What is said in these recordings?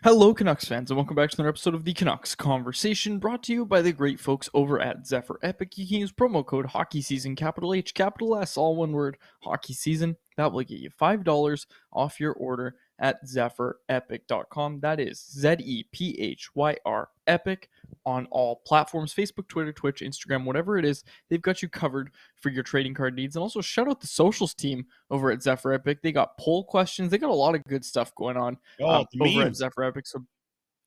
Hello, Canucks fans, and welcome back to another episode of the Canucks Conversation, brought to you by the great folks over at Zephyr Epic. You can use promo code HOCKEYSEASON, capital H, capital S, all one word, Hockey Season. That will get you $5 off your order at zephyrepic.com. That is ZEPHYR Epic on all platforms: Facebook, Twitter, Twitch, Instagram, whatever it is. They've got you covered for your trading card needs. And also shout out the socials team over at Zephyr Epic. They got poll questions. They got a lot of good stuff going on over at Zephyr Epic. So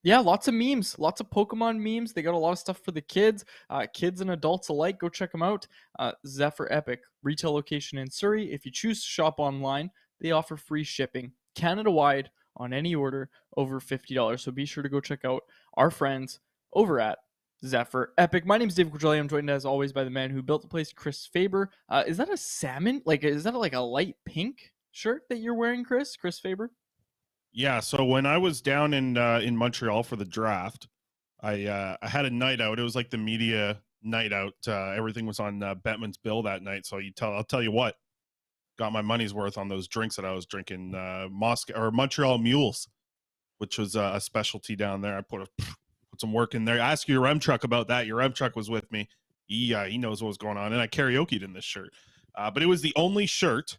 yeah, lots of memes, lots of Pokemon memes. They got a lot of stuff for the kids and adults alike. Go check them out. Zephyr Epic, retail location in Surrey. If you choose to shop online, they offer free shipping Canada-wide on any order over $50. So be sure to go check out our friends over at Zephyr Epic. My name is David Quadrelli. I'm joined as always by the man who built the place, Chris Faber. Is that a salmon? Is that like a light pink shirt that you're wearing, Chris Faber? Yeah, so when I was down in Montreal for the draft, I had a night out. It was like the media night out. Everything was on Bettman's bill that night. So I'll tell you what, got my money's worth on those drinks that I was drinking. Montreal Mules, which was a specialty down there. I put some work in there. Ask your Rem Truck about that. Your Rem Truck was with me. He knows what was going on, and I karaoke'd in this shirt. But it was the only shirt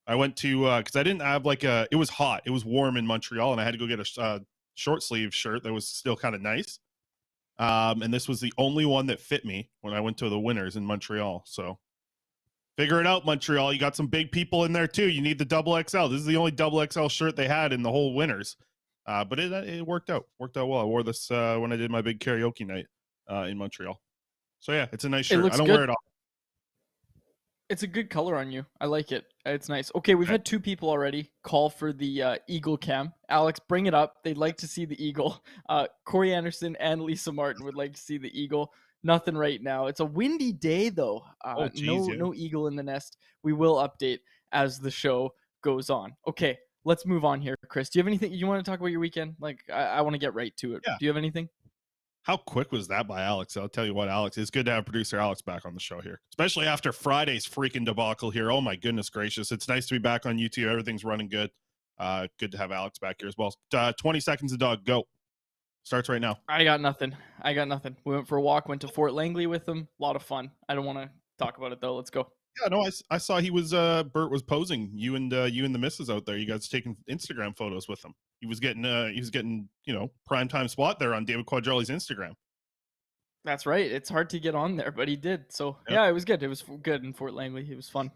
I went to, because I didn't have it was hot. It was warm in Montreal, and I had to go get a short sleeve shirt that was still kind of nice. And this was the only one that fit me when I went to the Winners in Montreal. So figure it out, Montreal. You got some big people in there too. You need the double XL. This is the only double XL shirt they had in the whole Winners. But it worked out. Worked out well. I wore this when I did my big karaoke night in Montreal. So yeah, it's a nice shirt. I don't wear it often. It's a good color on you. I like it. It's nice. Okay, we've had two people already call for the Eagle cam. Alex, bring it up. They'd like to see the Eagle. Corey Anderson and Lisa Martin would like to see the Eagle. Nothing right now. It's a windy day, though. No Eagle in the nest. We will update as the show goes on. Okay, let's move on here, Chris. Do you have anything you want to talk about your weekend? I want to get right to it. Yeah. Do you have anything? How quick was that by Alex? I'll tell you what, Alex, it's good to have producer Alex back on the show here, especially after Friday's freaking debacle here. Oh my goodness gracious. It's nice to be back on YouTube. Everything's running good. Good to have Alex back here as well. 20 seconds of dog. Go. Starts right now. I got nothing. We went for a walk, went to Fort Langley with them. A lot of fun. I don't want to talk about it though. Let's go. Yeah, no, I saw he was, Bert was posing you and the missus out there. You guys taking Instagram photos with him. He was getting, primetime spot there on David Quadrelli's Instagram. That's right. It's hard to get on there, but he did. So yeah, it was good. It was good in Fort Langley. It was fun.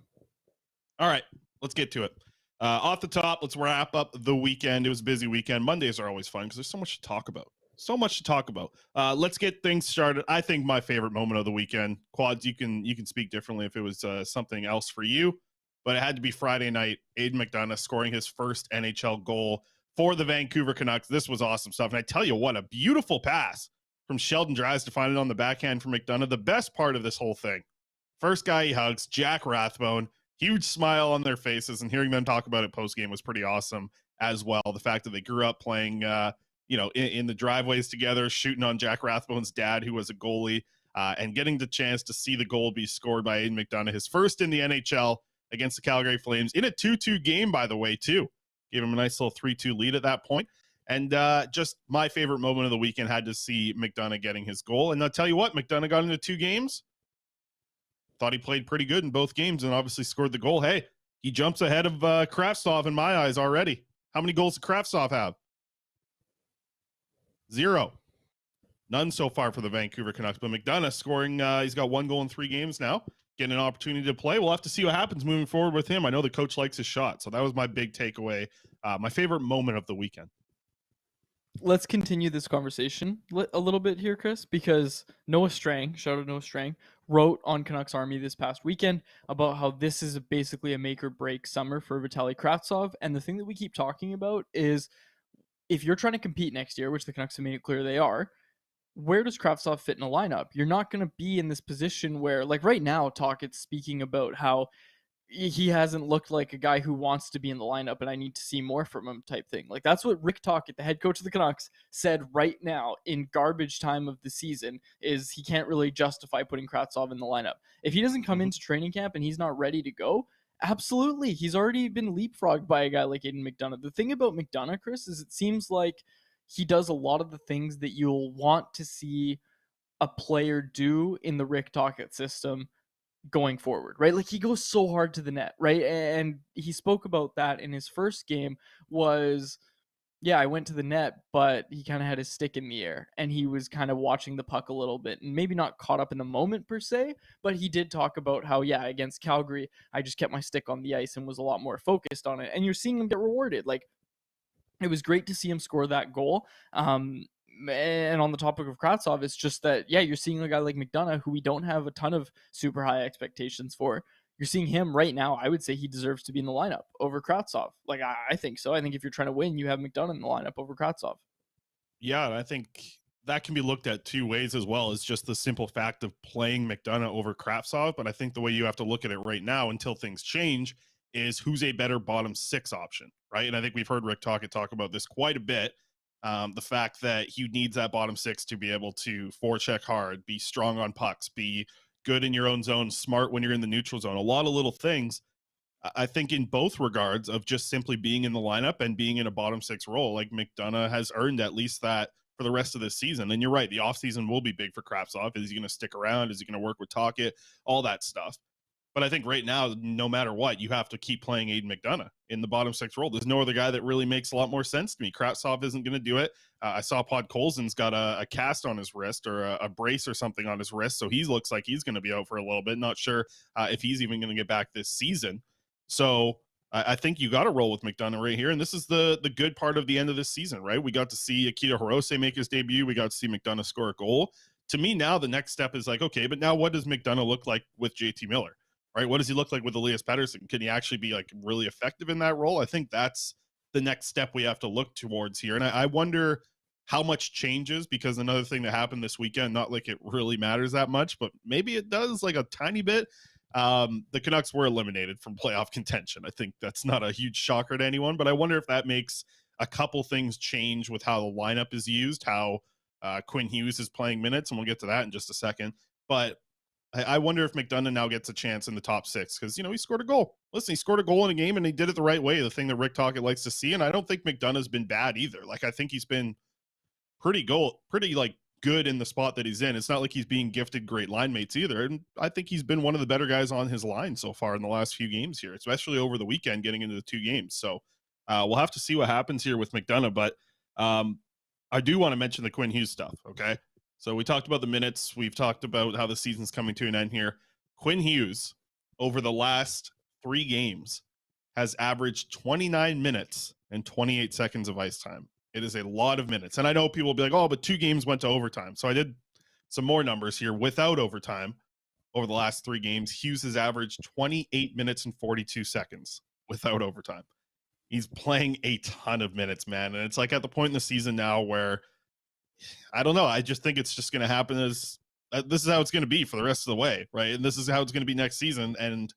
All right, let's get to it. Off the top, let's wrap up the weekend. It was a busy weekend. Mondays are always fun because there's so much to talk about. Let's get things started. I think my favorite moment of the weekend, Quads, you can speak differently if it was something else for you, but it had to be Friday night. Aidan McDonough scoring his first NHL goal for the Vancouver Canucks. This was awesome stuff. And I tell you what, a beautiful pass from Sheldon Dries to find it on the backhand for McDonough. The best part of this whole thing, first guy he hugs, Jack Rathbone, huge smile on their faces, and hearing them talk about it post-game was pretty awesome as well. The fact that they grew up playing, in the driveways together, shooting on Jack Rathbone's dad, who was a goalie, and getting the chance to see the goal be scored by Aidan McDonough, his first in the NHL against the Calgary Flames, in a 2-2 game, by the way, too. Gave him a nice little 3-2 lead at that point. And just my favorite moment of the weekend had to see McDonough getting his goal. And I'll tell you what, McDonough got into 2 games. Thought he played pretty good in both games and obviously scored the goal. Hey, he jumps ahead of Kravtsov in my eyes already. How many goals did Kravtsov have? 0. None so far for the Vancouver Canucks. But McDonough scoring, he's got 1 goal in 3 games now. Getting an opportunity to play. We'll have to see what happens moving forward with him. I know the coach likes his shot. So that was my big takeaway. My favorite moment of the weekend. Let's continue this conversation a little bit here, Chris, because Noah Strang, shout out Noah Strang, wrote on Canucks Army this past weekend about how this is basically a make or break summer for Vitaly Kravtsov. And the thing that we keep talking about is if you're trying to compete next year, which the Canucks have made it clear they are, where does Kravtsov fit in a lineup? You're not going to be in this position where, like right now, Talkett's speaking about how he hasn't looked like a guy who wants to be in the lineup and I need to see more from him type thing. Like that's what Rick Tocchet, the head coach of the Canucks, said right now in garbage time of the season is he can't really justify putting Kravtsov in the lineup. If he doesn't come into training camp and he's not ready to go, absolutely. He's already been leapfrogged by a guy like Aidan McDonough. The thing about McDonough, Chris, is it seems like he does a lot of the things that you'll want to see a player do in the Rick Tocchet system going forward, right? Like he goes so hard to the net, right? And he spoke about that in his first game was, yeah, I went to the net, but he kind of had his stick in the air and he was kind of watching the puck a little bit and maybe not caught up in the moment per se, but he did talk about how, yeah, against Calgary, I just kept my stick on the ice and was a lot more focused on it. And you're seeing him get rewarded. Like it was great to see him score that goal. And on the topic of Kravtsov, it's just that, yeah, you're seeing a guy like McDonough, who we don't have a ton of super high expectations for. You're seeing him right now. I would say he deserves to be in the lineup over Kravtsov. Like, I think so. I think if you're trying to win, you have McDonough in the lineup over Kravtsov. Yeah, and I think that can be looked at two ways as well, as just the simple fact of playing McDonough over Kravtsov. But I think the way you have to look at it right now until things change is who's a better bottom six option, right? And I think we've heard Rick Tocchet talk about this quite a bit. The fact that he needs that bottom six to be able to forecheck hard, be strong on pucks, be good in your own zone, smart when you're in the neutral zone, a lot of little things. I think in both regards of just simply being in the lineup and being in a bottom six role, like McDonough has earned at least that for the rest of this season. And you're right, the offseason will be big for Kravtsov. Is he going to stick around? Is he going to work with Tocchet? All that stuff. But I think right now, no matter what, you have to keep playing Aidan McDonough in the bottom six role. There's no other guy that really makes a lot more sense to me. Kravtsov isn't going to do it. I saw Podkolzin's got a cast on his wrist or a brace or something on his wrist, so he looks like he's going to be out for a little bit. Not sure if he's even going to get back this season. So I think you got to roll with McDonough right here. And this is the good part of the end of this season, right? We got to see Akito Hirose make his debut. We got to see McDonough score a goal. To me now, the next step is like, okay, but now what does McDonough look like with JT Miller? Right? What does he look like with Elias Pettersson? Can he actually be like really effective in that role? I think that's the next step we have to look towards here. And I wonder how much changes, because another thing that happened this weekend, not like it really matters that much, but maybe it does like a tiny bit. The Canucks were eliminated from playoff contention. I think that's not a huge shocker to anyone, but I wonder if that makes a couple things change with how the lineup is used, how Quinn Hughes is playing minutes, and we'll get to that in just a second. But I wonder if McDonough now gets a chance in the top six because, he scored a goal. Listen, he scored a goal in a game and he did it the right way, the thing that Rick Tocchet likes to see. And I don't think McDonough's been bad either. Like, I think he's been pretty like good in the spot that he's in. It's not like he's being gifted great line mates either. And I think he's been one of the better guys on his line so far in the last few games here, especially over the weekend getting into the two games. So we'll have to see what happens here with McDonough. But I do want to mention the Quinn Hughes stuff, okay? So we talked about the minutes. We've talked about how the season's coming to an end here. Quinn Hughes, over the last 3 games, has averaged 29 minutes and 28 seconds of ice time. It is a lot of minutes. And I know people will be like, oh, but 2 games went to overtime. So I did some more numbers here without overtime. Over the last 3 games, Hughes has averaged 28 minutes and 42 seconds without overtime. He's playing a ton of minutes, man. And it's like at the point in the season now where, I don't know. I just think it's just going to happen as this is how it's going to be for the rest of the way, right? And this is how it's going to be next season. And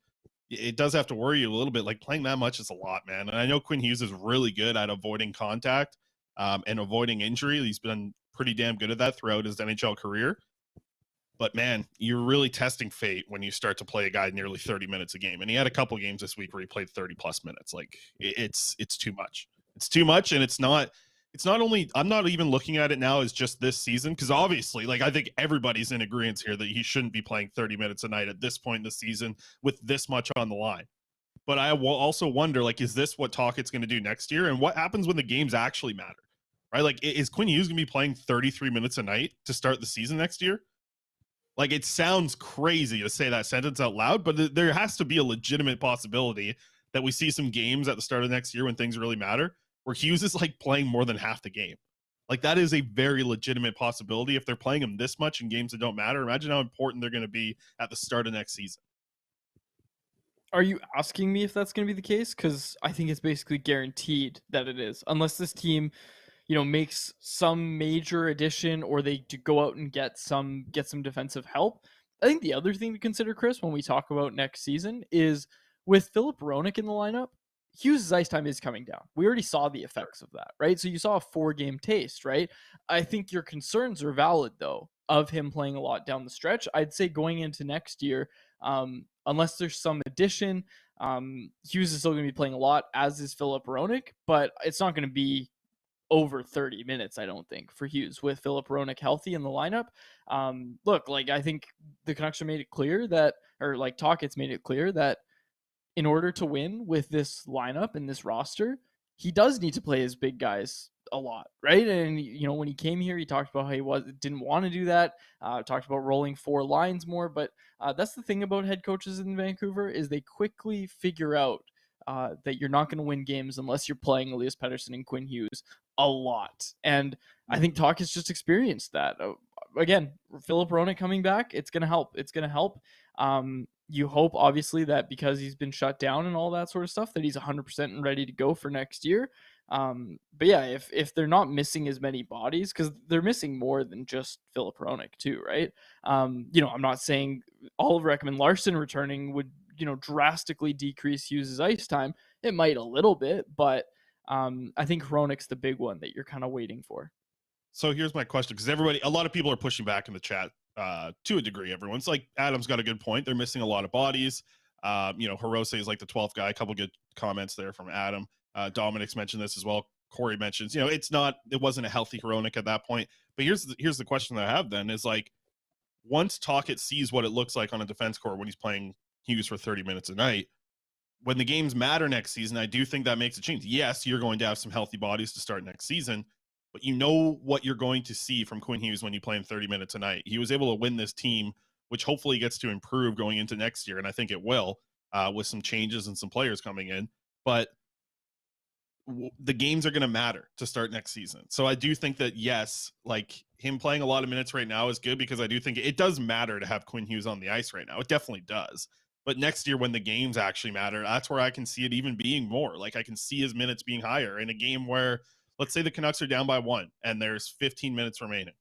it does have to worry you a little bit. Like, playing that much is a lot, man. And I know Quinn Hughes is really good at avoiding contact and avoiding injury. He's been pretty damn good at that throughout his NHL career. But man, you're really testing fate when you start to play a guy nearly 30 minutes a game. And he had a couple games this week where he played 30 plus minutes. Like, it's too much. It's too much. And it's not only, I'm not even looking at it now as just this season, because obviously, like, I think everybody's in agreement here that he shouldn't be playing 30 minutes a night at this point in the season with this much on the line. But I will also wonder, like, is this what Tocchet's going to do next year? And what happens when the games actually matter, right? Like, is Quinn Hughes going to be playing 33 minutes a night to start the season next year? Like, it sounds crazy to say that sentence out loud, but there has to be a legitimate possibility that we see some games at the start of next year when things really matter, where Hughes is like playing more than half the game. Like, that is a very legitimate possibility. If they're playing him this much in games that don't matter, imagine how important they're going to be at the start of next season. Are you asking me if that's going to be the case? Because I think it's basically guaranteed that it is, unless this team, makes some major addition or they go out and get some defensive help. I think the other thing to consider, Chris, when we talk about next season is with Filip Hronek in the lineup, Hughes' ice time is coming down. We already saw the effects of that, right? So you saw a 4-game taste, right? I think your concerns are valid, though, of him playing a lot down the stretch. I'd say going into next year, unless there's some addition, Hughes is still going to be playing a lot, as is Filip Hronek, but it's not going to be over 30 minutes, I don't think, for Hughes with Filip Hronek healthy in the lineup. Look, like I think the Canucks have made it clear that, or like Talkett's made it clear that in order to win with this lineup and this roster, he does need to play his big guys a lot, right? And when he came here, he talked about how he didn't want to do that. Talked about rolling 4 lines more, but that's the thing about head coaches in Vancouver is they quickly figure out that you're not going to win games unless you're playing Elias Pettersson and Quinn Hughes a lot. And I think Talk has just experienced that. Again, Filip Hronek coming back, it's going to help. It's going to help. You hope, obviously, that because he's been shut down and all that sort of stuff, that he's 100% and ready to go for next year. But yeah, if they're not missing as many bodies, because they're missing more than just Filip Hronek too, right? I'm not saying Oliver Ekman-Larsson returning would, drastically decrease Hughes' ice time. It might a little bit, but I think Hronek's the big one that you're kind of waiting for. So here's my question, because a lot of people are pushing back in the chat to a degree. Everyone's like, Adam's got a good point. They're missing a lot of bodies. Hirose is like the 12th guy. A couple good comments there from Adam. Dominic's mentioned this as well. Corey mentions, it wasn't a healthy Hronek at that point. But here's the question that I have then is like, once Talkett sees what it looks like on a defense core when he's playing Hughes for 30 minutes a night, when the games matter next season, I do think that makes a change. Yes, you're going to have some healthy bodies to start next season, but you know what you're going to see from Quinn Hughes when you play him 30 minutes a night. He was able to win this team, which hopefully gets to improve going into next year, and I think it will, with some changes and some players coming in. But the games are going to matter to start next season. So I do think that, yes, like him playing a lot of minutes right now is good, because I do think it does matter to have Quinn Hughes on the ice right now. It definitely does. But next year, when the games actually matter, that's where I can see it even being more. Like I can see his minutes being higher in a game where, let's say the Canucks are down by 1 and there's 15 minutes remaining.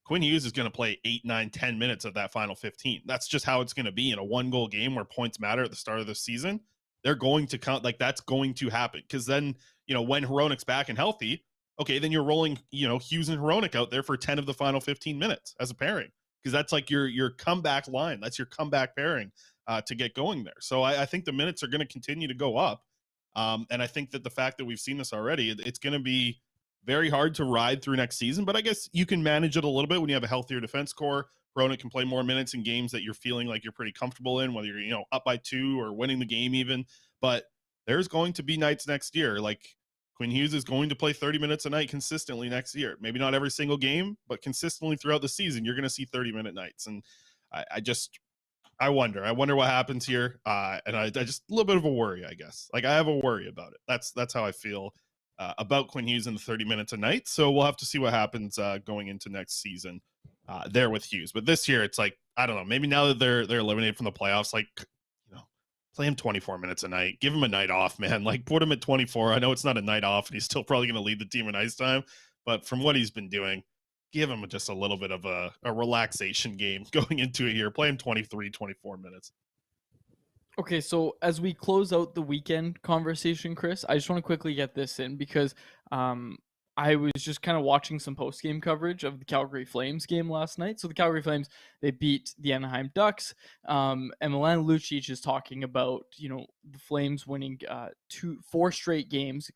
Quinn Hughes is going to play 8, 9, 10 minutes of that final 15. That's just how it's going to be in a 1-goal game where points matter at the start of the season. They're going to count, like that's going to happen, because then, when Hronek's back and healthy, okay, then you're rolling, Hughes and Hronek out there for 10 of the final 15 minutes as a pairing, because that's like your comeback line. That's your comeback pairing to get going there. So I think the minutes are going to continue to go up. And I think that the fact that we've seen this already, it's going to be very hard to ride through next season, but I guess you can manage it a little bit when you have a healthier defense core. Hronek can play more minutes in games that you're feeling like you're pretty comfortable in, whether you're, up by 2 or winning the game even. But there's going to be nights next year. Like Quinn Hughes is going to play 30 minutes a night consistently next year. Maybe not every single game, but consistently throughout the season, you're going to see 30-minute nights. And I wonder what happens here. And I just a little bit of a worry, I guess. Like I have a worry about it. That's how I feel about Quinn Hughes in the 30 minutes a night. So we'll have to see what happens going into next season there with Hughes. But this year, it's like, I don't know, maybe now that they're eliminated from the playoffs, like, play him 24 minutes a night. Give him a night off, man. Like put him at 24. I know it's not a night off and he's still probably going to lead the team in ice time, but from what he's been doing, give him just a little bit of a relaxation game going into it here. Play him 23, 24 minutes. Okay, so as we close out the weekend conversation, Chris, I just want to quickly get this in because I was just kind of watching some post-game coverage of the Calgary Flames game last night. So the Calgary Flames, they beat the Anaheim Ducks. And Milan Lucic is talking about, the Flames winning 4 straight games,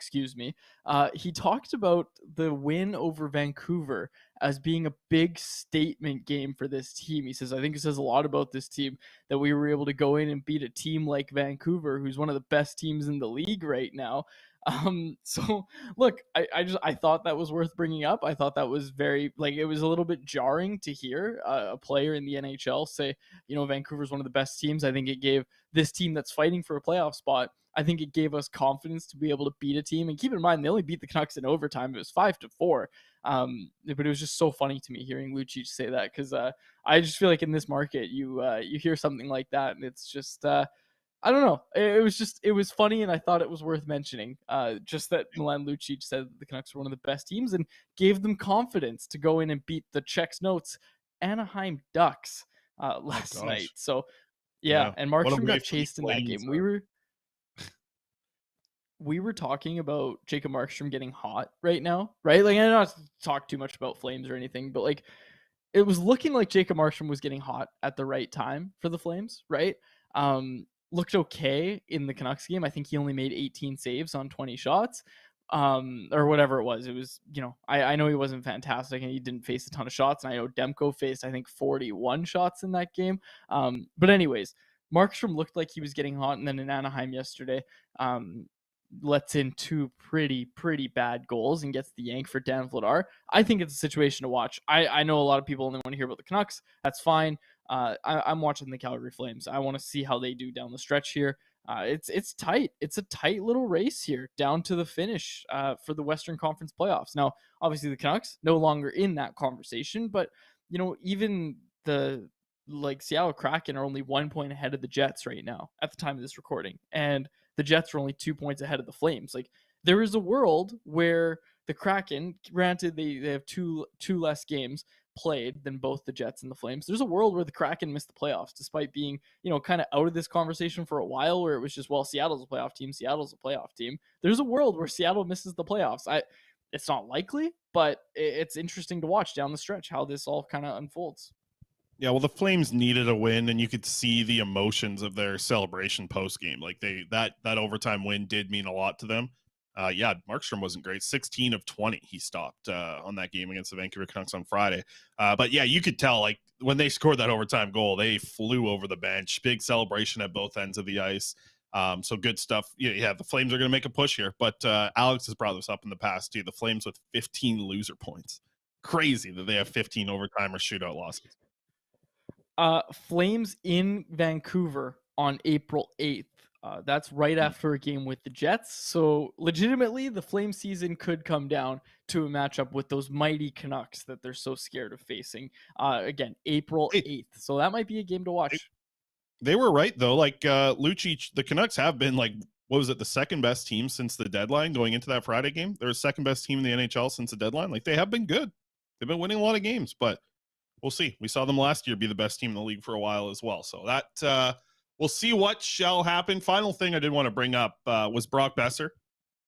he talked about the win over Vancouver as being a big statement game for this team. He says, I think it says a lot about this team that we were able to go in and beat a team like Vancouver, who's one of the best teams in the league right now. So look, I thought that was worth bringing up. I thought that was it was a little bit jarring to hear a player in the NHL say, Vancouver's one of the best teams. I think it gave this team that's fighting for a playoff spot, I think it gave us confidence to be able to beat a team. And keep in mind, they only beat the Canucks in overtime. It was 5-4. But it was just so funny to me hearing Lucic say that, because I just feel like in this market, you hear something like that, and it's just I don't know. It was funny, and I thought it was worth mentioning. Just that Milan Lucic said that the Canucks were one of the best teams and gave them confidence to go in and beat the Czechs Notes Anaheim Ducks last night. So yeah, and Markstrom got chased in that game. We were talking about Jacob Markstrom getting hot right now, right? Like, I don't have to talk too much about Flames or anything, but like, it was looking like Jacob Markstrom was getting hot at the right time for the Flames, right? Looked okay in the Canucks game. I think he only made 18 saves on 20 shots. or whatever it was. It was, I know he wasn't fantastic and he didn't face a ton of shots. And I know Demko faced, I think, 41 shots in that game. But anyways, Markstrom looked like he was getting hot. And then in Anaheim yesterday, lets in two pretty bad goals and gets the yank for Dan Vladar. I think it's a situation to watch. I know a lot of people only want to hear about the Canucks. That's fine. I'm watching the Calgary Flames. I want to see how they do down the stretch here. It's tight. It's a tight little race here down to the finish for the Western Conference playoffs. Now, obviously, the Canucks no longer in that conversation, but even the Seattle Kraken are only 1 point ahead of the Jets right now at the time of this recording, and the Jets are only 2 points ahead of the Flames. There is a world where the Kraken, granted they have two less games played than both the Jets and the Flames. There's a world where the Kraken missed the playoffs despite being, kind of out of this conversation for a while where it was just, well, Seattle's a playoff team. There's a world where Seattle misses the playoffs. It's not likely, but it's interesting to watch down the stretch how this all kind of unfolds. Yeah, well, the Flames needed a win, and you could see the emotions of their celebration post game. That overtime win did mean a lot to them. Markstrom wasn't great. 16 of 20 he stopped on that game against the Vancouver Canucks on Friday. But yeah, you could tell when they scored that overtime goal, they flew over the bench. Big celebration at both ends of the ice. So good stuff. Yeah, the Flames are going to make a push here. But Alex has brought this up in the past too. The Flames with 15 loser points. Crazy that they have 15 overtime or shootout losses. Flames in Vancouver on April 8th. That's right after a game with the Jets. So legitimately, the Flame season could come down to a matchup with those mighty Canucks that they're so scared of facing. Again, April 8th. So that might be a game to watch. They were right, though. Lucic, the Canucks have been the second best team since the deadline going into that Friday game? They're the second best team in the NHL since the deadline. They have been good. They've been winning a lot of games, but we'll see. We saw them last year be the best team in the league for a while as well. So that we'll see what shall happen. Final thing I did want to bring up was Brock Boeser.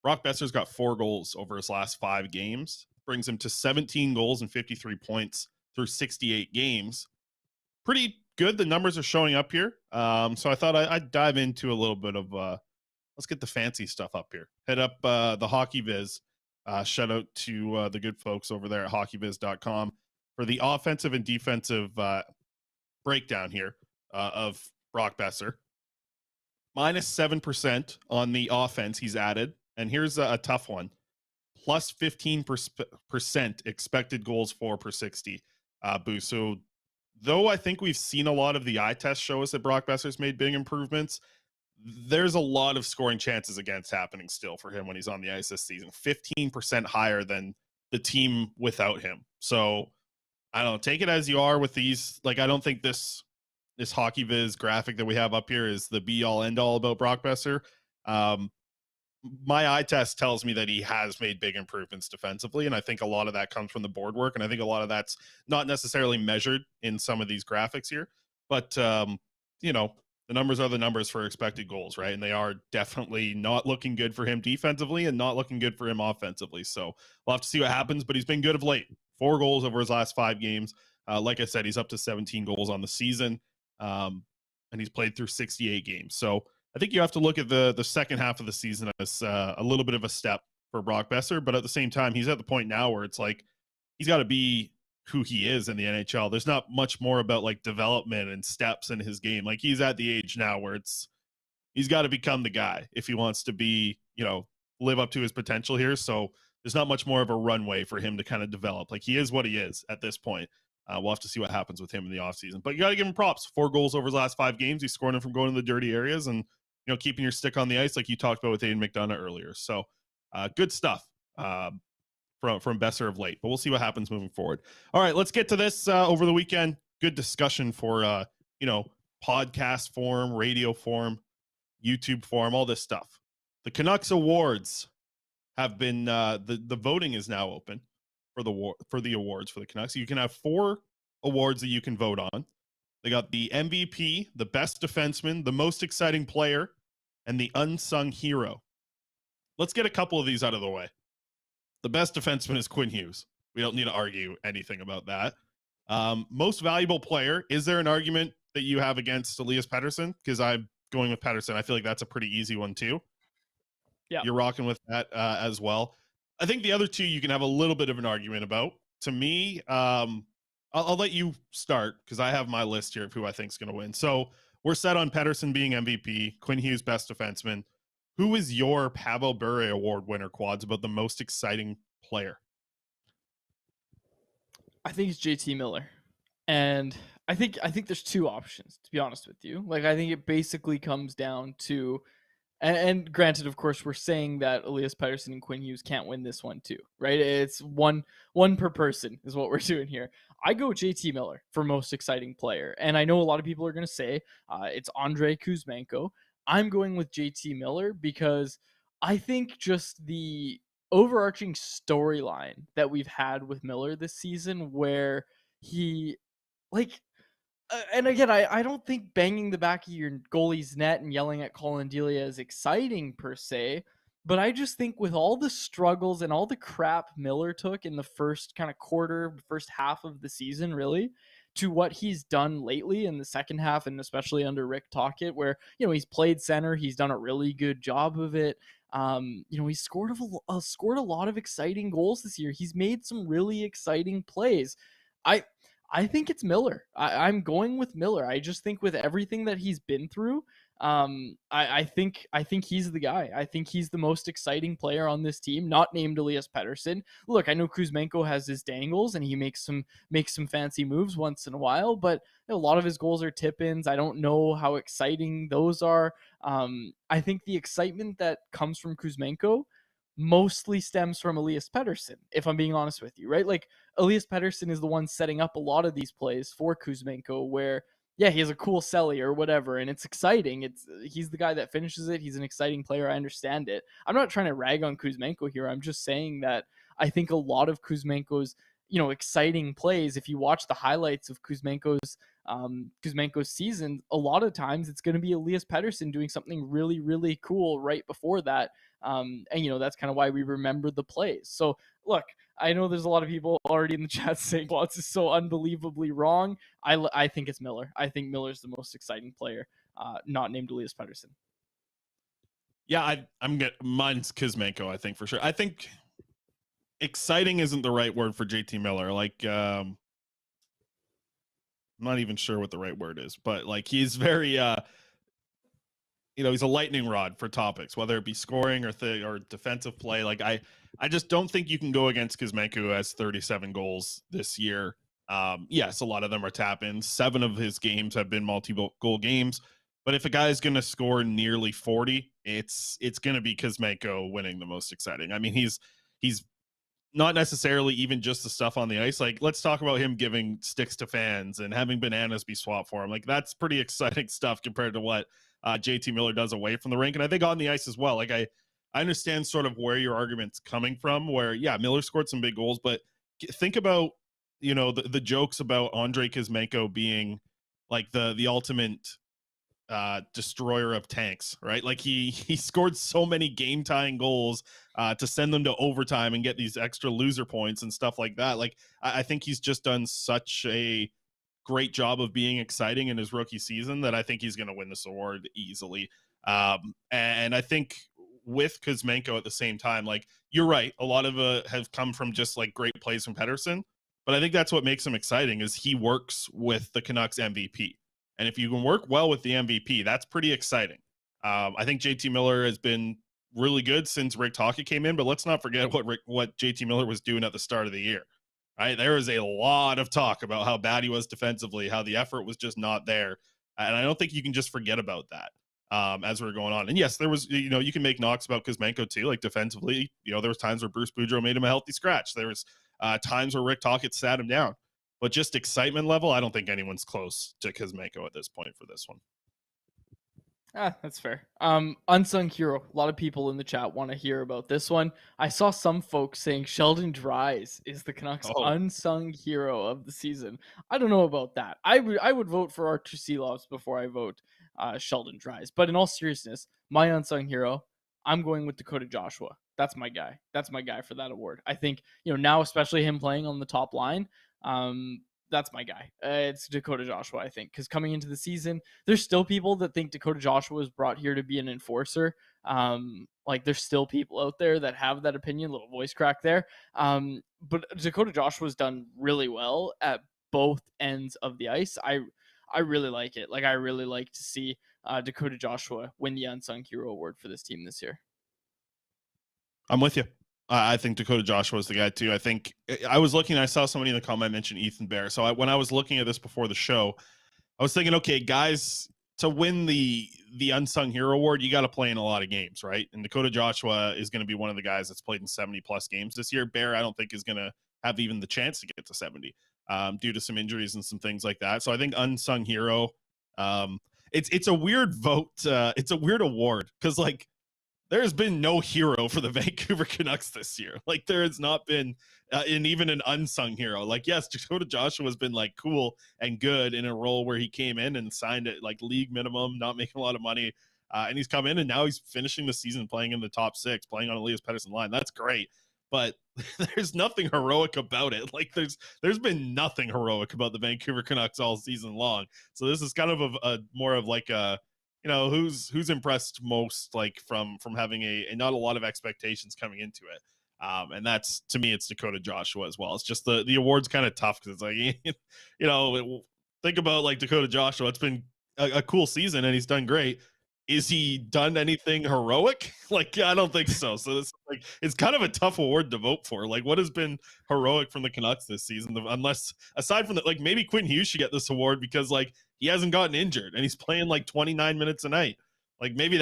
Brock Boeser's got 4 goals over his last 5 games. Brings him to 17 goals and 53 points through 68 games. Pretty good. The numbers are showing up here. So I thought I'd dive into a little bit of let's get the fancy stuff up here. Head up the Hockey Viz. Shout out to the good folks over there at hockeyviz.com for the offensive and defensive breakdown here of Brock Boeser. Minus 7% on the offense he's added. And here's a tough one. Plus 15% expected goals for per 60 boost. So though I think we've seen a lot of the eye test show us that Brock Boeser's made big improvements, there's a lot of scoring chances against happening still for him when he's on the ice this season. 15% higher than the team without him. So I don't know, take it as you are with these. I don't think this Hockey Viz graphic that we have up here is the be all end all about Brock Boeser. My eye test tells me that he has made big improvements defensively, and I think a lot of that comes from the board work, and I think a lot of that's not necessarily measured in some of these graphics here. But the numbers are the numbers for expected goals, right? And they are definitely not looking good for him defensively and not looking good for him offensively. So we'll have to see what happens, but he's been good of late. 4 goals over his last 5 games. Like I said, he's up to 17 goals on the season, and he's played through 68 games. So I think you have to look at the second half of the season as a little bit of a step for Brock Boeser, but at the same time, he's at the point now where it's he's got to be who he is in the NHL. There's not much more about development and steps in his game. He's at the age now where he's got to become the guy if he wants to be, live up to his potential here. So there's not much more of a runway for him to kind of develop. He is what he is at this point. We'll have to see what happens with him in the offseason. But you got to give him props. 4 goals over his last 5 games. He's scoring them from going to the dirty areas and, keeping your stick on the ice like you talked about with Aidan McDonough earlier. So good stuff from Boeser of late. But we'll see what happens moving forward. All right, let's get to this over the weekend. Good discussion for, podcast form, radio form, YouTube form, all this stuff. The Canucks Awards have been the voting is now open for the awards for the Canucks. You can have 4 awards that you can vote on. They got the MVP, the best defenseman, the most exciting player, and the unsung hero. Let's get a couple of these out of the way. The best defenseman is Quinn Hughes. We don't need to argue anything about that. Most valuable player, is there an argument that you have against Elias Pettersson? Because I'm going with Pettersson. I feel like that's a pretty easy one too. Yeah. You're rocking with that as well. I think the other two you can have a little bit of an argument about. To me, I'll let you start because I have my list here of who I think is going to win. So we're set on Pettersson being MVP, Quinn Hughes best defenseman. Who is your Pavel Bure Award winner, Quads, about the most exciting player? I think it's JT Miller. And I think there's two options, to be honest with you. Like, I think it basically comes down to, and granted, of course, we're saying that Elias Pettersson and Quinn Hughes can't win this one too, right? It's one per person is what we're doing here. I go JT Miller for most exciting player, and I know a lot of people are going to say it's Andrei Kuzmenko. I'm going with JT Miller because I think just the overarching storyline that we've had with Miller this season, where he like and again, I don't think banging the back of your goalie's net and yelling at Colin Delia is exciting per se, but I just think with all the struggles and all the crap Miller took in the first kind of quarter, first half of the season, really, to what he's done lately in the second half, and especially under Rick Tocchet, where he's played center, he's done a really good job of it. He scored a lot of exciting goals this year. He's made some really exciting plays. I I think it's Miller. I'm going with Miller. I just think with everything that he's been through, I think he's the guy. I think he's the most exciting player on this team, not named Elias Pettersson. Look, I know Kuzmenko has his dangles and he makes some fancy moves once in a while, but a lot of his goals are tip-ins. I don't know how exciting those are. I think the excitement that comes from Kuzmenko mostly stems from Elias Pettersson, if I'm being honest with you, right? Like, Elias Pettersson is the one setting up a lot of these plays for Kuzmenko where, yeah, he has a cool celly or whatever, and it's exciting. He's the guy that finishes it. He's an exciting player. I understand it. I'm not trying to rag on Kuzmenko here. I'm just saying that I think a lot of Kuzmenko's exciting plays, if you watch the highlights of Kuzmenko's season, a lot of times it's going to be Elias Pettersson doing something really, really cool right before that. And that's kind of why we remember the plays. So look, I know there's a lot of people already in the chat saying Watts is so unbelievably wrong. I think it's Miller. I think Miller's the most exciting player, not named Elias Pettersson. Yeah, I'm getting mine's Kuzmenko, I think, for sure. I think exciting isn't the right word for JT Miller. Like, I'm not even sure what the right word is, but like he's very he's a lightning rod for topics, whether it be scoring or defensive play. Like I just don't think you can go against Kuzmenko, who has 37 goals this year. Yes, a lot of them are tap-ins. 7 of his games have been multi-goal games. But if a guy's going to score nearly 40, it's going to be Kuzmenko winning the most exciting. I mean, he's not necessarily even just the stuff on the ice. Like, let's talk about him giving sticks to fans and having bananas be swapped for him. Like, that's pretty exciting stuff compared to what JT Miller does away from the rink. And I think on the ice as well. Like, I understand sort of where your argument's coming from, where, yeah, Miller scored some big goals, but think about, the jokes about Andrei Kuzmenko being like the ultimate destroyer of tanks, right? Like he scored so many game tying goals to send them to overtime and get these extra loser points and stuff like that. Like I think he's just done such a great job of being exciting in his rookie season that I think he's going to win this award easily. And I think with Kuzmenko at the same time, like you're right, a lot of have come from just like great plays from Pettersson, but I think that's what makes him exciting is he works with the Canucks MVP. And if you can work well with the MVP, that's pretty exciting. I think JT Miller has been really good since Rick Tocchet came in, but let's not forget what JT Miller was doing at the start of the year. Right, there was a lot of talk about how bad he was defensively, how the effort was just not there, and I don't think you can just forget about that as we're going on. And yes, there was, you can make knocks about Kuzmenko too, like defensively. There was times where Bruce Boudreau made him a healthy scratch. There was times where Rick Tocchet sat him down. But just excitement level, I don't think anyone's close to Kuzmenko at this point for this one. That's fair. Unsung hero. A lot of people in the chat want to hear about this one. I saw some folks saying Sheldon Dries is the Canucks unsung hero of the season. I don't know about that. I would vote for Artur Silovs before I vote Sheldon Dries. But in all seriousness, my unsung hero, I'm going with Dakota Joshua. That's my guy. That's my guy for that award. I think, now, especially him playing on the top line, that's my guy. It's Dakota Joshua, I think, because coming into the season, there's still people that think Dakota Joshua was brought here to be an enforcer. Like there's still people out there that have that opinion, little voice crack there. But Dakota Joshua's done really well at both ends of the ice. I really like it. Like I really like to see Dakota Joshua win the Unsung Hero Award for this team this year. I'm with you. I think Dakota Joshua is the guy too. I think I was looking, I saw somebody in the comment mention Ethan Bear. So when I was looking at this before the show, I was thinking, okay, guys, to win the Unsung Hero Award, you got to play in a lot of games, right? And Dakota Joshua is going to be one of the guys that's played in 70 plus games this year. Bear, I don't think is going to have even the chance to get to 70 due to some injuries and some things like that. So I think Unsung Hero, it's a weird vote. It's a weird award because like, there's been no hero for the Vancouver Canucks this year. Like there has not been even an unsung hero. Like, yes, Dakota Joshua has been like cool and good in a role where he came in and signed at like league minimum, not making a lot of money. And he's come in and now he's finishing the season playing in the top 6, playing on Elias Pettersson line. That's great. But there's nothing heroic about it. Like there's been nothing heroic about the Vancouver Canucks all season long. So this is kind of a more of like a, you know, who's impressed most, like from having a not a lot of expectations coming into it. And that's, to me, it's Dakota Joshua as well. It's just the award's kind of tough because it's like, you know, think about like Dakota Joshua. It's been a cool season and he's done great. Is he done anything heroic? Like, I don't think so. So it's like, it's kind of a tough award to vote for. Like, what has been heroic from the Canucks this season? Unless, aside from that, like maybe Quinn Hughes should get this award because like he hasn't gotten injured and he's playing like 29 minutes a night. Like maybe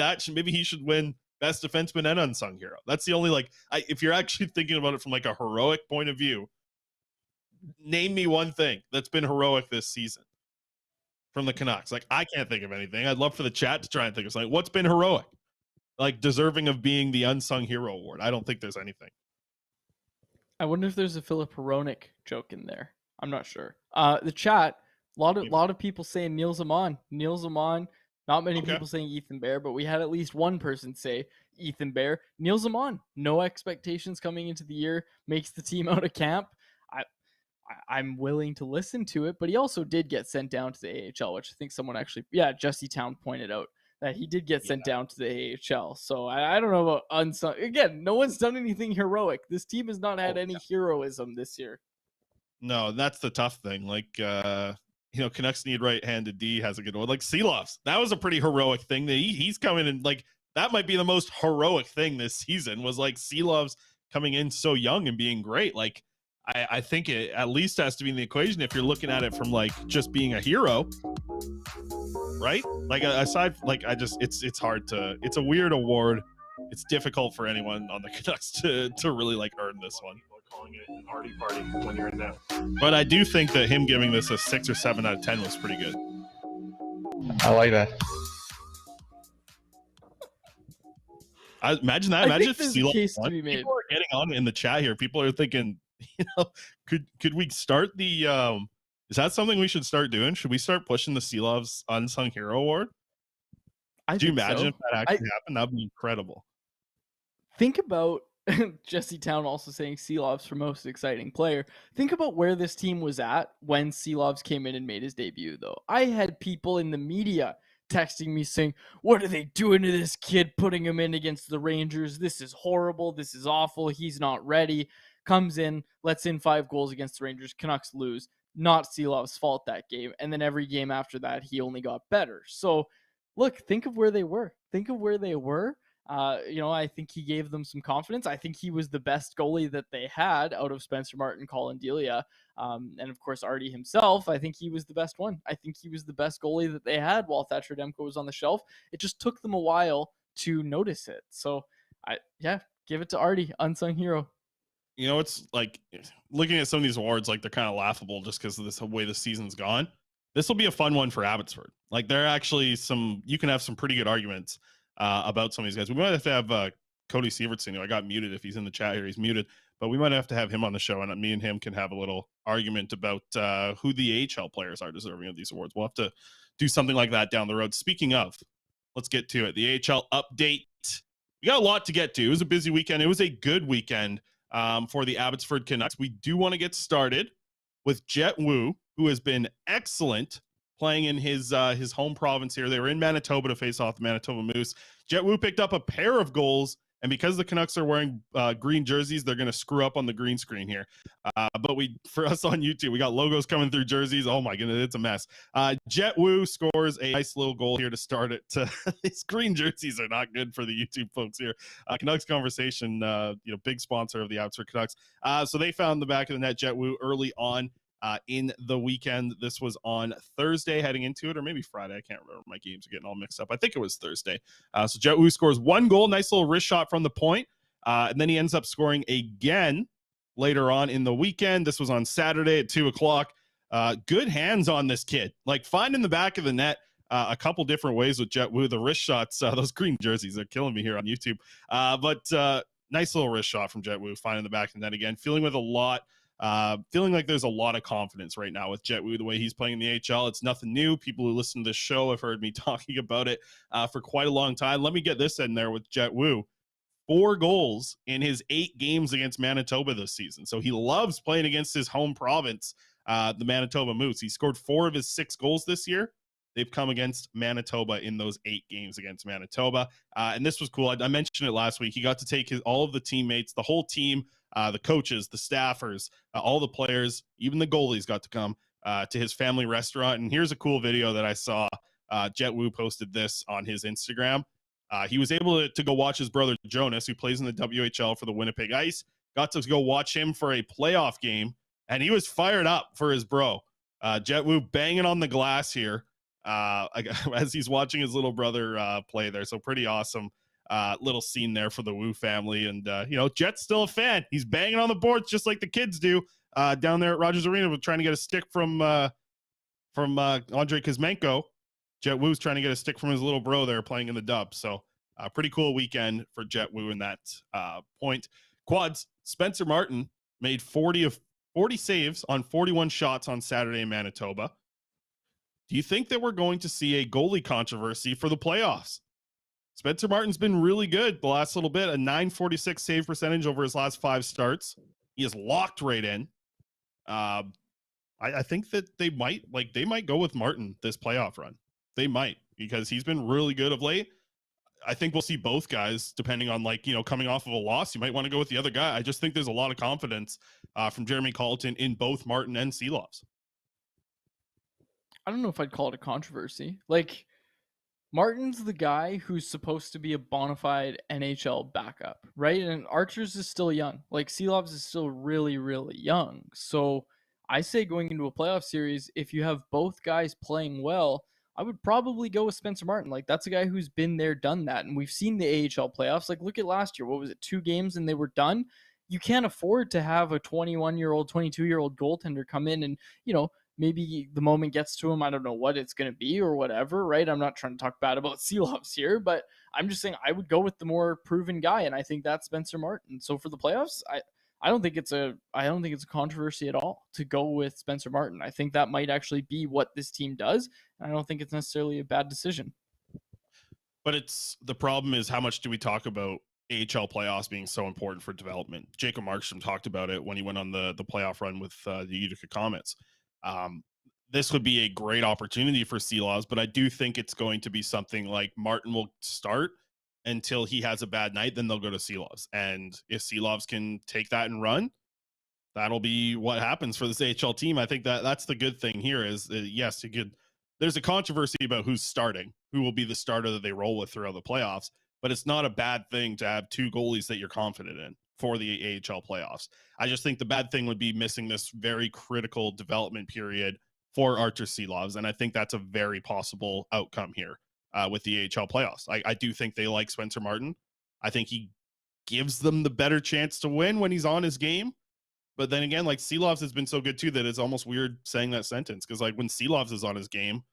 he should win best defenseman and unsung hero. That's the only like, if you're actually thinking about it from like a heroic point of view, name me one thing that's been heroic this season from the Canucks. Like, I can't think of anything. I'd love for the chat to try and think of something. What's been heroic? Like, deserving of being the Unsung Hero Award. I don't think there's anything. I wonder if there's a Philip Hronek joke in there. I'm not sure. The chat, a lot of people saying Neil Zaman. Neil Zaman. Not many people saying Ethan Bear, but we had at least one person say Ethan Bear. Neil Zaman. No expectations coming into the year. Makes the team out of camp. I'm willing to listen to it, but he also did get sent down to the AHL, which I think someone actually, Jesse Town pointed out that he did get sent down to the AHL. So I don't know about unsung. Again, no one's done anything heroic. This team has not had any heroism this year. No, that's the tough thing. Like, Canucks need right-handed D has a good one. Like Seelovs, that was a pretty heroic thing. That he's coming in, like, that might be the most heroic thing this season was like Seelovs coming in so young and being great. Like, I think it at least has to be in the equation if you're looking at it from like just being a hero, right? Like aside, like it's hard to. It's a weird award. It's difficult for anyone on the Canucks to really like earn this one. Calling it an arty party when you're in there. But I do think that him giving this a 6 or 7 out of 10 was pretty good. I like that. Imagine that. Imagine if case to be made. People are getting on in the chat here. People are thinking, could we start the is that something we should start doing? Should we start pushing the Seelovs Unsung Hero Award? Do you imagine if that actually happened? That'd be incredible. Think about Jesse Town also saying Seelovs for most exciting player. Think about where this team was at when Seelovs came in and made his debut, though. I had people in the media texting me saying, what are they doing to this kid, putting him in against the Rangers? This is horrible. This is awful. He's not ready. Comes in, lets in 5 goals against the Rangers. Canucks lose. Not Seelovs' fault that game. And then every game after that, he only got better. So, look, think of where they were. I think he gave them some confidence. I think he was the best goalie that they had out of Spencer Martin, Colin Delia, and of course Artie himself. I think he was the best one. I think he was the best goalie that they had while Thatcher Demko was on the shelf. It just took them a while to notice it. So, give it to Artie, unsung hero. You know, it's like looking at some of these awards, like they're kind of laughable just because of this way the season's gone. This will be a fun one for Abbotsford. Like there are actually you can have some pretty good arguments about some of these guys. We might have to have Cody Sievertson, who I got muted. If he's in the chat here, he's muted. But we might have to have him on the show, and me and him can have a little argument about who the AHL players are deserving of these awards. We'll have to do something like that down the road. Speaking of, let's get to it. The AHL update. We got a lot to get to. It was a busy weekend. It was a good weekend for the Abbotsford Canucks. We do want to get started with Jett Woo, who has been excellent playing in his home province here. They were in Manitoba to face off the Manitoba Moose. Jett Woo picked up a pair of goals, and because the Canucks are wearing green jerseys, they're going to screw up on the green screen here. But for us on YouTube, we got logos coming through jerseys. Oh my goodness, it's a mess. Jett Woo scores a nice little goal here to start it. These green jerseys are not good for the YouTube folks here. Canucks Conversation, big sponsor of the Abbotsford Canucks. So they found the back of the net, Jett Woo, early on in the weekend. This was on Thursday heading into it, or maybe Friday. I can't remember. My games are getting all mixed up. I think it was Thursday. So Jett Woo scores one goal, nice little wrist shot from the point. And then he ends up scoring again later on in the weekend. This was on Saturday at 2:00. Good hands on this kid. Like finding the back of the net a couple different ways with Jett Woo. The wrist shots, those green jerseys are killing me here on YouTube. But nice little wrist shot from Jett Woo, finding the back of the net again. Feeling like there's a lot of confidence right now with Jett Woo, the way he's playing in the AHL. It's nothing new. People who listen to this show have heard me talking about it for quite a long time. Let me get this in there with Jett Woo. 4 goals in his 8 games against Manitoba this season. So he loves playing against his home province, the Manitoba Moose. He scored 4 of his 6 goals this year. They've come against Manitoba in those 8 games against Manitoba. And this was cool. I mentioned it last week. He got to take all of the teammates, the whole team, the coaches, the staffers, all the players, even the goalies got to come to his family restaurant. And here's a cool video that I saw. Jett Woo posted this on his Instagram. He was able to go watch his brother Jonas, who plays in the WHL for the Winnipeg Ice. Got to go watch him for a playoff game, and he was fired up for his bro. Jett Woo banging on the glass here as he's watching his little brother play there. So pretty awesome little scene there for the Woo family. And, Jett's still a fan. He's banging on the boards just like the kids do down there at Rogers Arena, trying to get a stick from Andrei Kuzmenko. Jett Woo's trying to get a stick from his little bro there playing in the dub. So pretty cool weekend for Jett Woo in that point. Quads, Spencer Martin made 40 saves on 41 shots on Saturday in Manitoba. Do you think that we're going to see a goalie controversy for the playoffs? Spencer Martin's been really good the last little bit, a .946 save percentage over his last 5 starts. He is locked right in. I think that they might go with Martin this playoff run. They might, because he's been really good of late. I think we'll see both guys, depending on coming off of a loss. You might want to go with the other guy. I just think there's a lot of confidence from Jeremy Colleton in both Martin and Seelovs. I don't know if I'd call it a controversy. Like, Martin's the guy who's supposed to be a bona fide NHL backup, right? And Archers is still young. Like, Seelovs is still really, really young. So I say going into a playoff series, if you have both guys playing well, I would probably go with Spencer Martin. Like, that's a guy who's been there, done that. And we've seen the AHL playoffs. Like, look at last year. What was it? 2 games and they were done. You can't afford to have a 21-year-old, 22-year-old goaltender come in and, maybe the moment gets to him. I don't know what it's going to be or whatever, right? I'm not trying to talk bad about Seelovs here, but I'm just saying I would go with the more proven guy, and I think that's Spencer Martin. So for the playoffs, I don't think it's a controversy at all to go with Spencer Martin. I think that might actually be what this team does, and I don't think it's necessarily a bad decision. But the problem is, how much do we talk about AHL playoffs being so important for development? Jacob Markstrom talked about it when he went on the playoff run with the Utica Comets. This would be a great opportunity for Seelovs, but I do think it's going to be something like Martin will start until he has a bad night, then they'll go to Seelovs. And if Seelovs can take that and run, that'll be what happens for this AHL team. I think that's the good thing here is, yes, there's a controversy about who's starting, who will be the starter that they roll with throughout the playoffs, but it's not a bad thing to have 2 goalies that you're confident in for the AHL playoffs. I just think the bad thing would be missing this very critical development period for Archer Seelovs, and I think that's a very possible outcome here with the AHL playoffs. I do think they like Spencer Martin. I think he gives them the better chance to win when he's on his game. But then again, like, Seelovs has been so good too that it's almost weird saying that sentence, because like when Seelovs is on his game,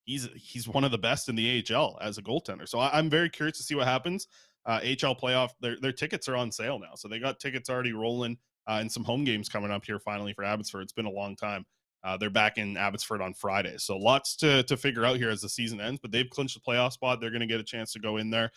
he's one of the best in the AHL as a goaltender. So I'm very curious to see what happens. AHL playoff, their tickets are on sale now. So they got tickets already rolling and some home games coming up here finally for Abbotsford. It's been a long time. They're back in Abbotsford on Friday. So lots to figure out here as the season ends, but they've clinched the playoff spot. They're going to get a chance to go in there.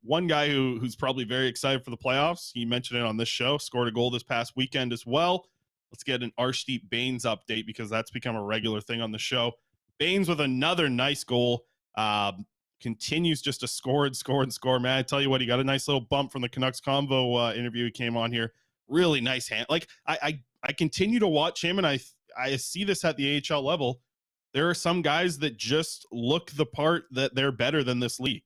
One guy who's probably very excited for the playoffs, he mentioned it on this show, scored a goal this past weekend as well. let's get an Arshdeep Baines update because that's become a regular thing on the show. Baines with another nice goal. Continues just to score and score and score. Man, I tell you what, he got a nice little bump from the Canucks Convo interview. He came on here. Really nice hand. Like I continue to watch him, and I see this at the AHL level. There are some guys that just look the part that they're better than this league.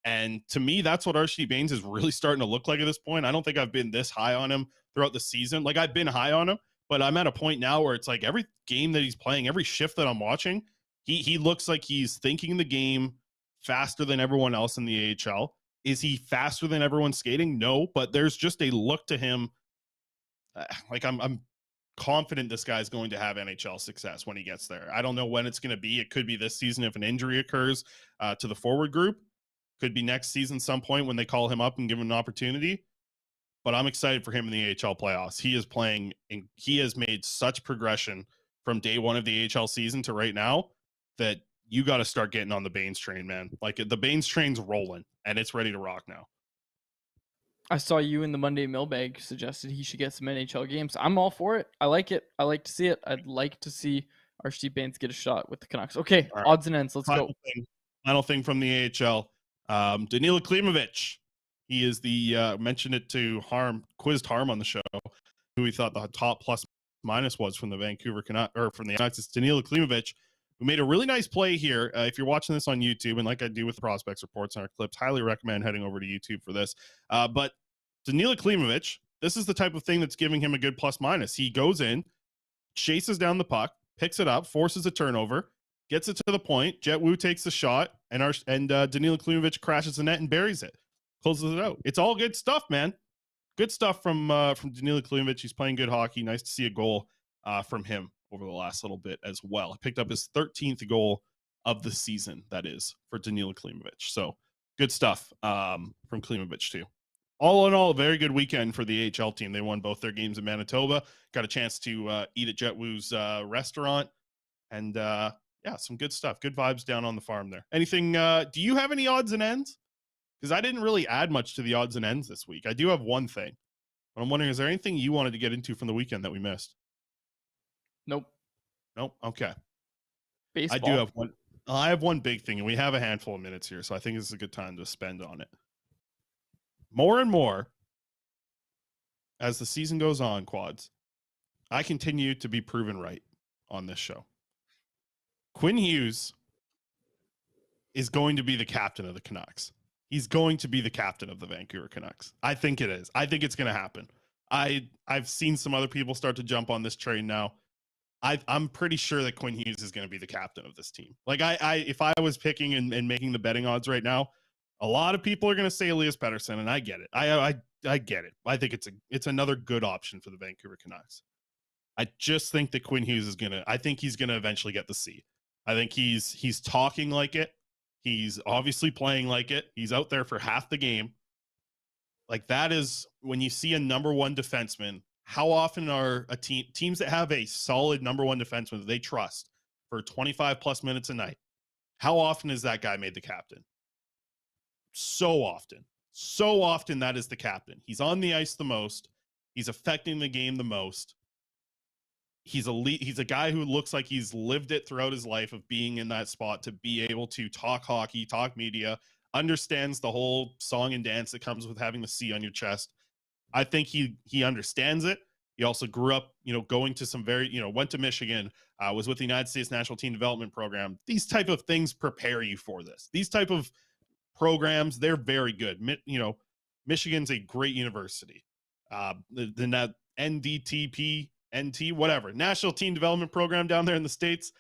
And to me, that's what Arshdeep Baines is really starting to look like at this point. I don't think I've been this high on him throughout the season. Like, I've been high on him, but I'm at a point now where it's like every game that he's playing, every shift that I'm watching, he looks like he's thinking the game faster than everyone else in the AHL. Is he faster than everyone skating? No, but there's just a look to him. Like I'm confident this guy's going to have NHL success when he gets there. I don't know when it's going to be. It could be this season if an injury occurs to the forward group. Could be next season some point when they call him up and give him an opportunity. But I'm excited for him in the AHL playoffs. He is playing, and he has made such progression from day one of the AHL season to right now that you got to start getting on the Baines train, man. Like, the Baines train's rolling, and it's ready to rock now. I saw you in the Monday mailbag suggested he should get some NHL games. I'm all for it. I like it. I like to see it. I'd like to see Arshdeep Baines get a shot with the Canucks. Okay, All right. odds and ends. Let's go. Final thing from the AHL. Danila Klimovich. He is the mentioned it to quizzed Harm on the show, who he thought the top plus minus was from the Vancouver Canucks, or from the Canucks. It's Danila Klimovich, who made a really nice play here. If you're watching this on YouTube, and like I do with the prospects reports and our clips, highly recommend heading over to YouTube for this. But Danila Klimovich, this is the type of thing that's giving him a good plus minus. He goes in, chases down the puck, picks it up, forces a turnover, gets it to the point. Jett Woo takes the shot, and Danila Klimovich crashes the net and buries it, closes it out. It's all good stuff, man. Good stuff from Danila Klimovich. He's playing good hockey. Nice to see a goal from him over the last little bit as well. He picked up his 13th goal of the season, that is, for Danila Klimovich. So good stuff from Klimovich too. All in all, a very good weekend for the AHL team. They won both their games in Manitoba. Got a chance to eat at Jett Woo's restaurant. And yeah, some good stuff. Good vibes down on the farm there. Anything, do you have any odds and ends? Because I didn't really add much to the odds and ends this week. I do have one thing. But I'm wondering, is there anything you wanted to get into from the weekend that we missed? Nope. Okay. Baseball. I do have one. I have one big thing, and we have a handful of minutes here, so I think this is a good time to spend on it. More and more, as the season goes on, Quads, I continue to be proven right on this show. Quinn Hughes is going to be the captain of the Canucks. He's going to be the captain of the Vancouver Canucks. I think it is. I think it's going to happen. I've seen some other people start to jump on this train now. I'm pretty sure that Quinn Hughes is going to be the captain of this team. Like, if I was picking and making the betting odds right now, a lot of people are going to say Elias Pettersson, and I get it. I get it. I think it's another good option for the Vancouver Canucks. I just think that Quinn Hughes I think he's going to eventually get the C. I think he's talking like it. He's obviously playing like it. He's out there for half the game. Like, that is when you see a number one defenseman. How often are teams that have a solid number one defenseman that they trust for 25 plus minutes a night? How often is that guy made the captain? So often that is the captain. He's on the ice the most. He's affecting the game the most. He's a guy who looks like he's lived it throughout his life of being in that spot to be able to talk hockey, talk media, understands the whole song and dance that comes with having the C on your chest. I think he understands it. He also grew up, going to some went to Michigan, was with the United States National Team Development Program. These type of things prepare you for this. These type of programs, they're very good. Michigan's a great university. The NDTP, NT, whatever, National Team Development Program down there in the States,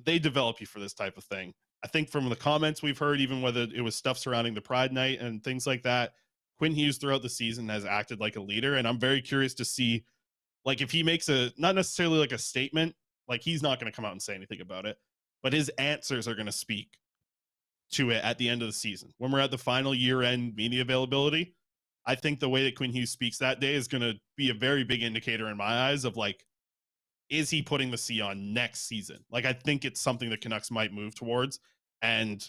they develop you for this type of thing. I think from the comments we've heard, even whether it was stuff surrounding the Pride Night and things like that, Quinn Hughes throughout the season has acted like a leader. And I'm very curious to see, like, if he makes not necessarily like a statement, like, he's not going to come out and say anything about it, but his answers are going to speak to it at the end of the season. When we're at the final year-end media availability, I think the way that Quinn Hughes speaks that day is going to be a very big indicator in my eyes of, like, is he putting the C on next season? Like, I think it's something the Canucks might move towards. And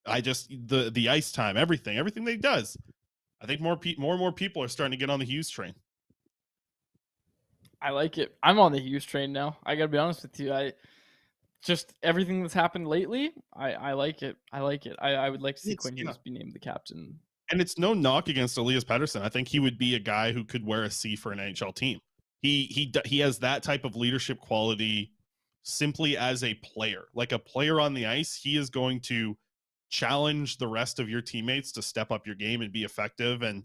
I just, the ice time, everything that he does, I think more and more people are starting to get on the Hughes train. I like it. I'm on the Hughes train now. I gotta be honest with you. I just everything that's happened lately. I like it. I like it. I would like to see Quinn Hughes be named the captain. And it's no knock against Elias Pettersson. I think he would be a guy who could wear a C for an NHL team. He has that type of leadership quality simply as a player. Like a player on the ice, he is going to challenge the rest of your teammates to step up your game and be effective. And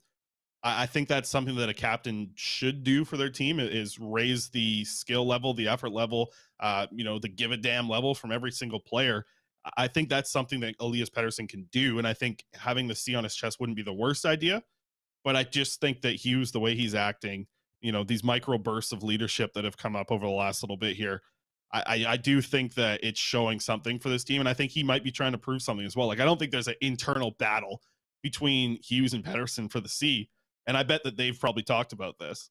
I think that's something that a captain should do for their team is raise the skill level, the effort level, the give a damn level from every single player. I think that's something that Elias Pettersson can do. And I think having the C on his chest wouldn't be the worst idea. But I just think that Hughes, the way he's acting, these micro bursts of leadership that have come up over the last little bit here, I do think that it's showing something for this team. And I think he might be trying to prove something as well. Like, I don't think there's an internal battle between Hughes and Pettersson for the C. And I bet that they've probably talked about this.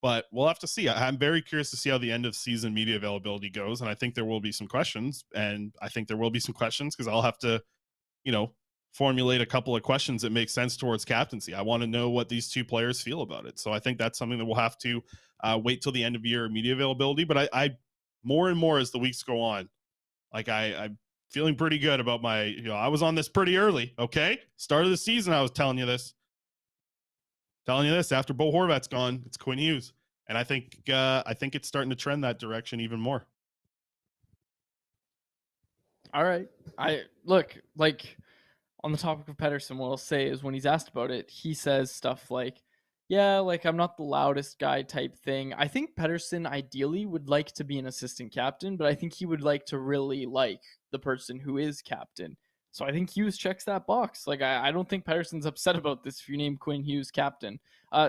But we'll have to see. I'm very curious to see how the end of season media availability goes. And I think there will be some questions. And I think there will be some questions because I'll have to, formulate a couple of questions that make sense towards captaincy. I want to know what these two players feel about it. So I think that's something that we'll have to wait till the end of year media availability. But I more and more as the weeks go on, like I'm feeling pretty good about my, I was on this pretty early. Okay. Start of the season, I was telling you this. After Bo Horvat's gone, it's Quinn Hughes. And I think it's starting to trend that direction even more. All right. On the topic of Pettersson, what I'll say is when he's asked about it, he says stuff like, yeah, like I'm not the loudest guy type thing. I think Pettersson ideally would like to be an assistant captain, but I think he would like to really like the person who is captain. So I think Hughes checks that box. Like, I don't think Pettersson's upset about this if you name Quinn Hughes captain.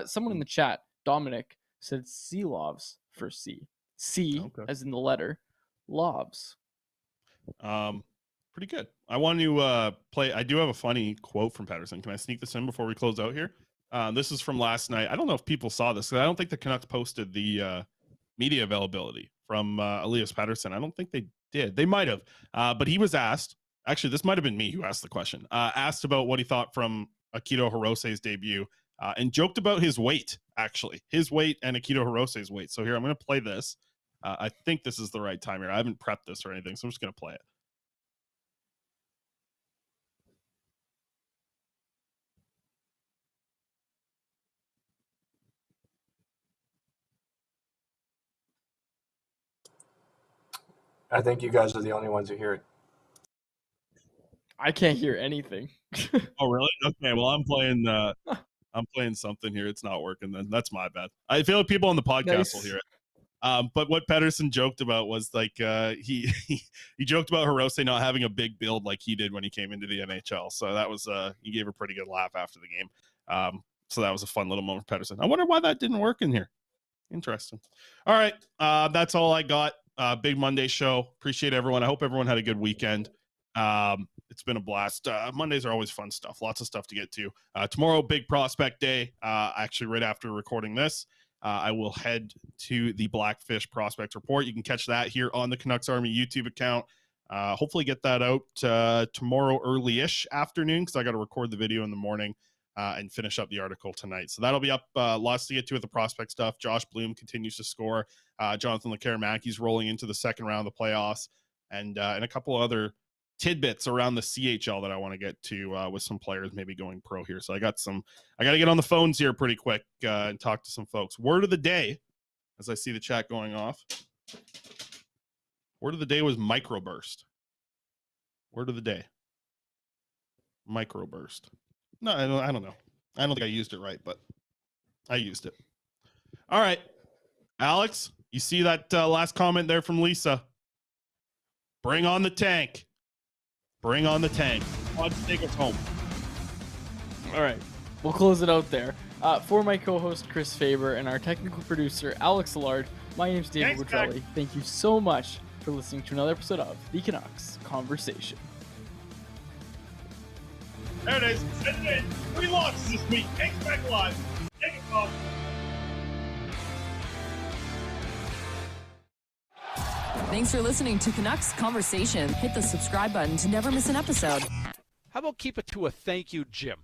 Someone in the chat, Dominic, said Seelovs for C. C, okay, as in the letter, Lovs. Pretty good. I want to play. I do have a funny quote from Pettersson. Can I sneak this in before we close out here? This is from last night. I don't know if people saw this. I don't think the Canucks posted the media availability from Elias Pettersson. I don't think they did. They might have. But he was asked. Actually, this might have been me who asked the question. Asked about what he thought from Akito Hirose's debut and joked about his weight, actually. His weight and Akito Hirose's weight. So here, I'm going to play this. I think this is the right time here. I haven't prepped this or anything, so I'm just going to play it. I think you guys are the only ones who hear it. I can't hear anything. Oh, really? Okay. Well, I'm playing something here. It's not working then. That's my bad. I feel like people on the podcast will hear it. But what Pettersson joked about was like he joked about Hirose not having a big build like he did when he came into the NHL. So that was he gave a pretty good laugh after the game. So that was a fun little moment for Pettersson. I wonder why that didn't work in here. Interesting. All right. That's all I got. Big Monday show. Appreciate everyone. I hope everyone had a good weekend. It's been a blast. Mondays are always fun stuff. Lots of stuff to get to. Tomorrow, big prospect day. Actually, right after recording this, I will head to the Blackfish Prospect Report. You can catch that here on the Canucks Army YouTube account. Hopefully get that out tomorrow early-ish afternoon because I got to record the video in the morning and finish up the article tonight. So that'll be up. Lots to get to with the prospect stuff. Josh Bloom continues to score. Jonathan Lekaramaki's rolling into the second round of the playoffs. And a couple other tidbits around the CHL that I want to get to with some players maybe going pro here. So I got to get on the phones here pretty quick and talk to some folks. Word of the day, as I see the chat going off. Word of the day was microburst. Word of the day. Microburst. No, I don't know. I don't think I used it right, but I used it. All right. Alex, you see that last comment there from Lisa? Bring on the tank. Bring on the tank. Let's take us home. All right. We'll close it out there. For my co-host, Chris Faber, and our technical producer, Alex Allard, my name's David Witrelli. Thank you so much for listening to another episode of the Canucks Conversation. There it is. Send it in. 3 losses this week. Tanks back alive. Take it, Bob. Thanks for listening to Canucks Conversation. Hit the subscribe button to never miss an episode. How about keep it to a thank you, Jim?